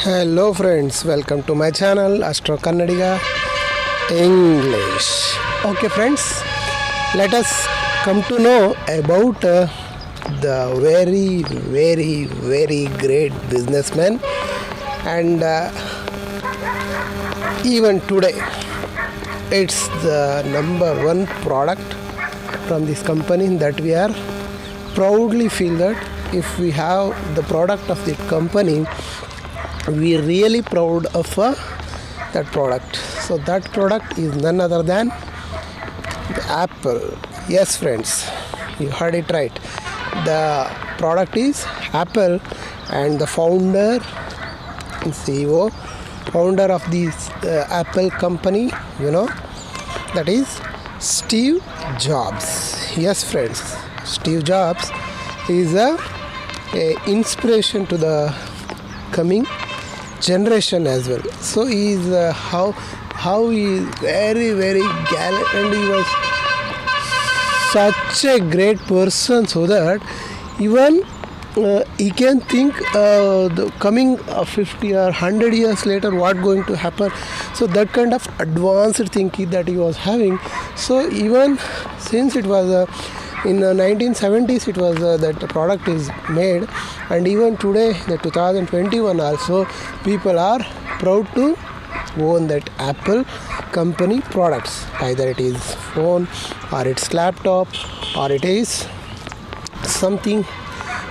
Hello friends, welcome to my channel Astro Kannadiga English. Okay friends, let us come to know about the very great businessman, and even today it's the number one product from this company that we are proudly feel that if we have the product of the company, we really proud of that product. So that product is none other than the Apple. Yes friends, you heard it right. The product is Apple, and the founder and CEO, founder of this Apple company, that is Steve Jobs. Yes friends, Steve Jobs is a inspiration to the coming generation as well. So he is how he is very gallant, and he was such a great person, so that even he can think the coming 50 or 100 years later what going to happen. So that kind of advanced thinking that he was having. So even since it was in the 1970s it was that the product is made, and even today the 2021 also people are proud to own that Apple company products, either it is phone or it's laptop or it is something.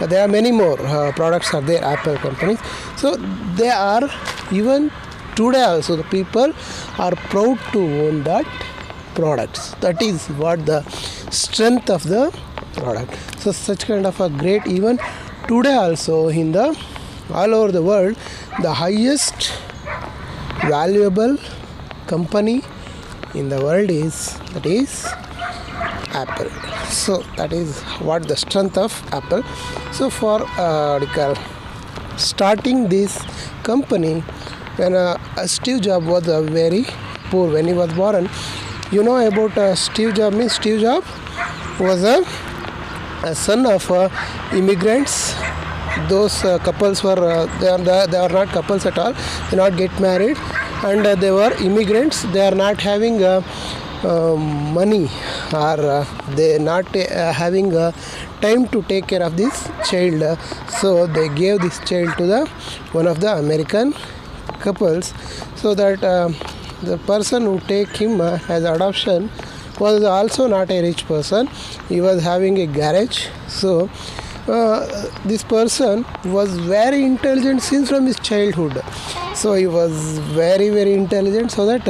There are many more products are there, Apple companies. So they are, even today also the people are proud to own that products. That is what the strength of the product. So such kind of a great, even today also in the all over the world, the highest valuable company in the world is Apple. So that is what the strength of Apple. So for starting this company, when Steve Jobs was very poor when he was born. You know about Steve Jobs means Steve Jobs was a son of immigrants. Those couples were they are not couples at all. They not get married, and they were immigrants. They are not having money, or they not having time to take care of this child. So they gave this child to one of the American couples, so that the person who take him as adoption was also not a rich person. He was having a garage. So this person was very intelligent since from his childhood. So he was very intelligent. So that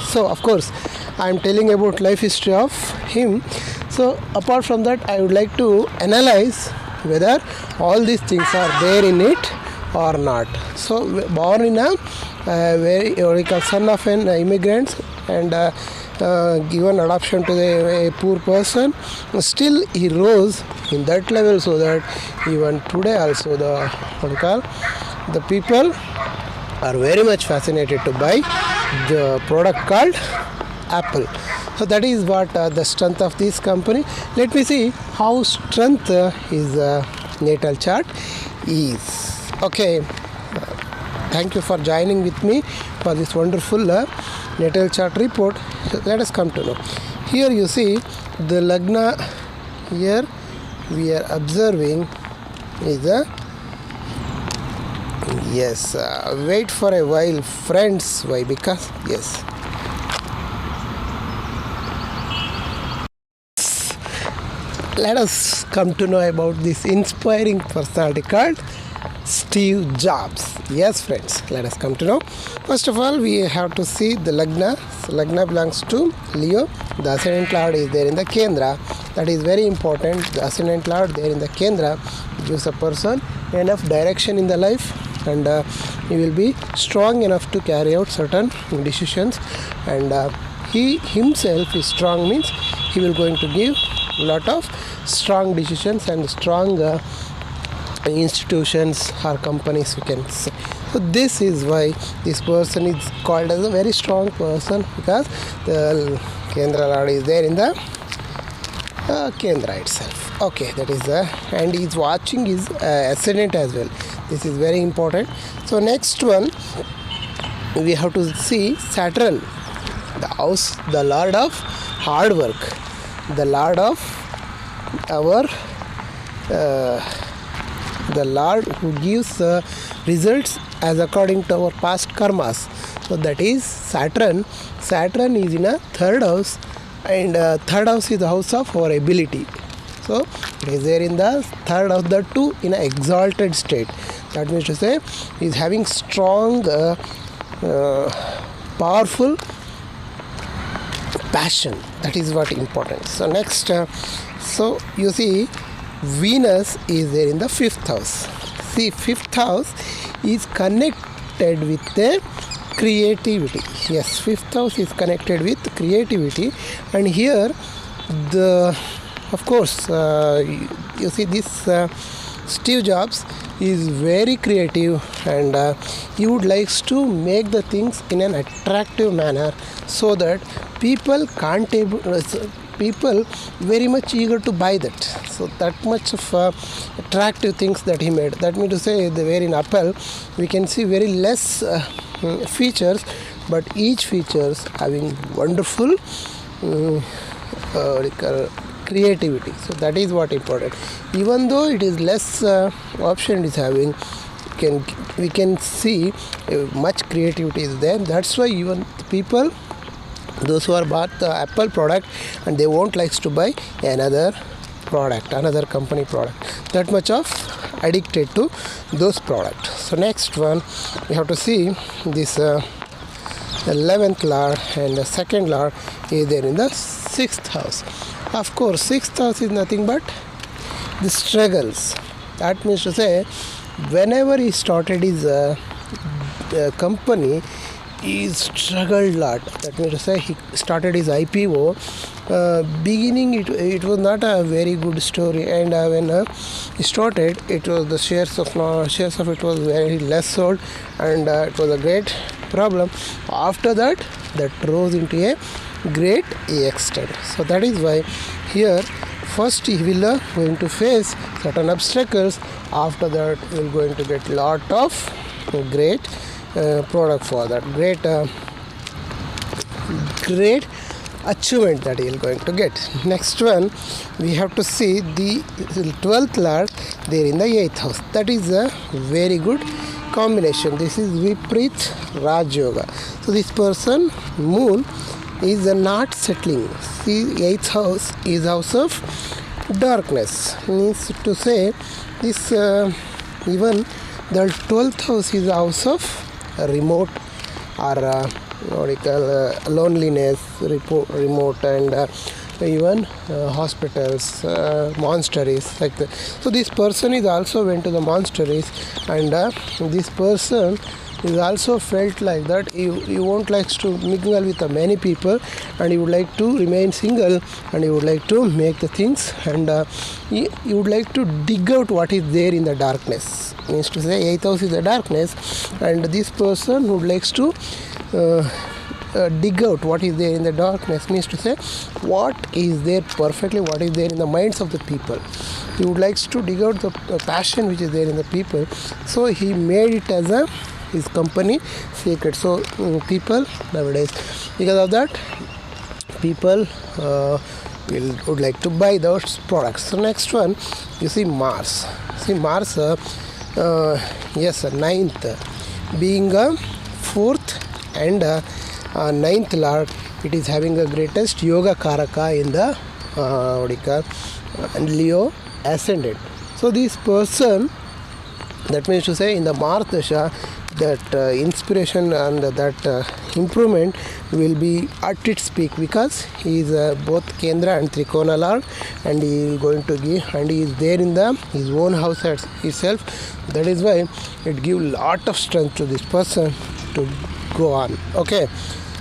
so of course I am telling about life history of him. So apart from that, I would like to analyze whether all these things are there in it or not. So born in a very son of an immigrant, and given adoption to a poor person, still he rose in that level, so that even today also the people are very much fascinated to buy the product called Apple. So that is what the strength of this company. Let me see how strength his natal chart is. Okay, thank you for joining with me for this wonderful natal chart report. Let us come to know. Here you see the Lagna. Here we are observing is a yes. Wait for a while, friends. Why? Because yes. Let us come to know about this inspiring personality called Steve Jobs. Yes friends, let us come to know. First of all, we have to see the Lagna. So Lagna belongs to Leo. The ascendant lord is there in the Kendra. That is very important. The ascendant lord there in the Kendra gives a person enough direction in the life, and he will be strong enough to carry out certain decisions, and he himself is strong, means he will going to give a lot of strong decisions and strong institutions or companies, we can say. So this is why this person is called as a very strong person, because the Kendra Lord is there in the Kendra itself. Okay, that is and he is watching his ascendant as well. This is very important. So next one, we have to see Saturn, the lord of hard work, the lord of our the lord who gives results as according to our past karmas. So that is Saturn. Saturn is in a third house, and third house is the house of our ability. So it is there in the third house, the two in an exalted state. That means to say he is having strong powerful passion. That is what important. So next, so you see Venus is there in the fifth house. See, fifth house is connected with the creativity. Yes, fifth house is connected with creativity, and here the of course you see this Steve Jobs is very creative, and he would likes to make the things in an attractive manner so that people can't people very much eager to buy that. So that much of attractive things that he made. That means to say, the where in Apple we can see very less features, but each features having wonderful creativity. So that is what important. Even though it is less option it is having, we can see much creativity is there. That's why even people, those who are bought the Apple product, and they won't likes to buy another product, another company product, that much of addicted to those products. So next one, we have to see this 11th lord and the second lord is there in the 6th house. Of course, 6th house is nothing but the struggles. That means to say, whenever he started his company, he struggled a lot. That means to say, he started his IPO. Beginning, it was not a very good story, and when he started, it was the shares of it was very less sold, and it was a great problem. After that rose into a great extent. So that is why here first he will going to face certain obstacles. After that he will going to get lot of great product for that, great achievement that he is going to get. Next one, we have to see the 12th lord there in the 8th house. That is a very good combination. This is Viprit Raj Yoga. So this person, moon, is not settling. See, 8th house is house of darkness. Means to say, this even the 12th house is house of remote or what you call loneliness, remote, and even hospitals, monasteries like that. So this person is also went to the monasteries, and this person is also felt like that he won't like to mingle with many people, and he would like to remain single, and he would like to make the things, and he would like to dig out what is there in the darkness. Means to say, 8th house is the darkness, and this person would likes to dig out what is there in the darkness. Means to say, what is there perfectly, what is there in the minds of the people. He would likes to dig out the passion which is there in the people. So he made it as his company secret. So people nowadays, because of that, people would like to buy those products. So next one, you see Mars. See Mars, yes, 9th, being a 4th and 9th lord, it is having a greatest yoga karaka in the Leo ascendant. So this person, that means to say, in the Mars Dasha, that inspiration and that improvement will be at its peak, because he is both Kendra and Trikona Lord, and he is going to give, and he is there in his own house itself. That is why it gives lot of strength to this person to go on. Okay,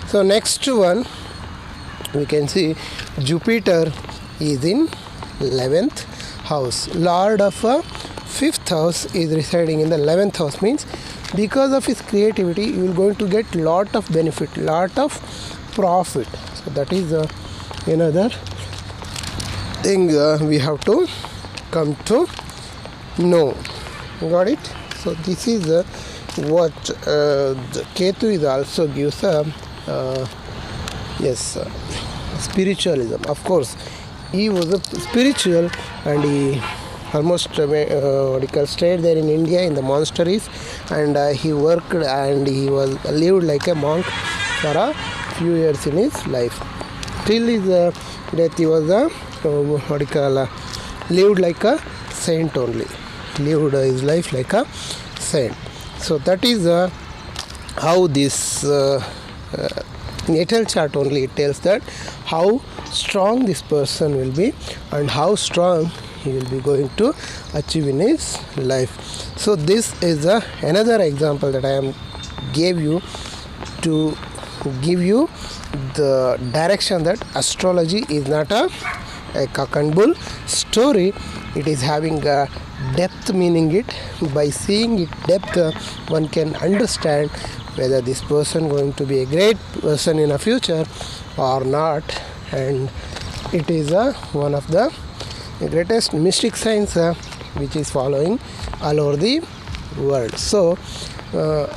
so next one, we can see Jupiter is in 11th house. Lord of 5th house is residing in the 11th house. Means because of his creativity, you will going to get lot of benefit, lot of profit. So that is another thing we have to come to know. Got it? So this is what the Ketu is also gives a yes spiritualism. Of course, he was a spiritual, and he almost stayed there in India in the monasteries, and he worked and he was lived like a monk for a few years in his life. Till his death, he was a lived like a saint only. Lived his life like a saint. So that is how this natal chart only tells that how strong this person will be and how strong he will be going to achieve in his life. So this is another example that I am gave you to give you the direction that astrology is not a cock and bull story. It is having a depth, meaning it by seeing it depth one can understand whether this person going to be a great person in the future or not, and it is one of the greatest mystic science which is following all over the world. So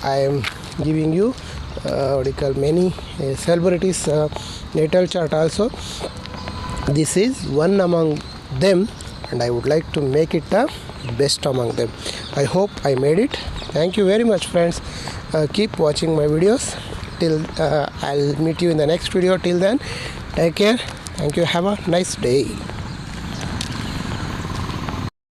I am giving you many celebrities natal chart also. This is one among them, and I would like to make it the best among them. I hope I made it. Thank you very much, friends. Keep watching my videos till I'll meet you in the next video. Till then, take care. Thank you. Have a nice day.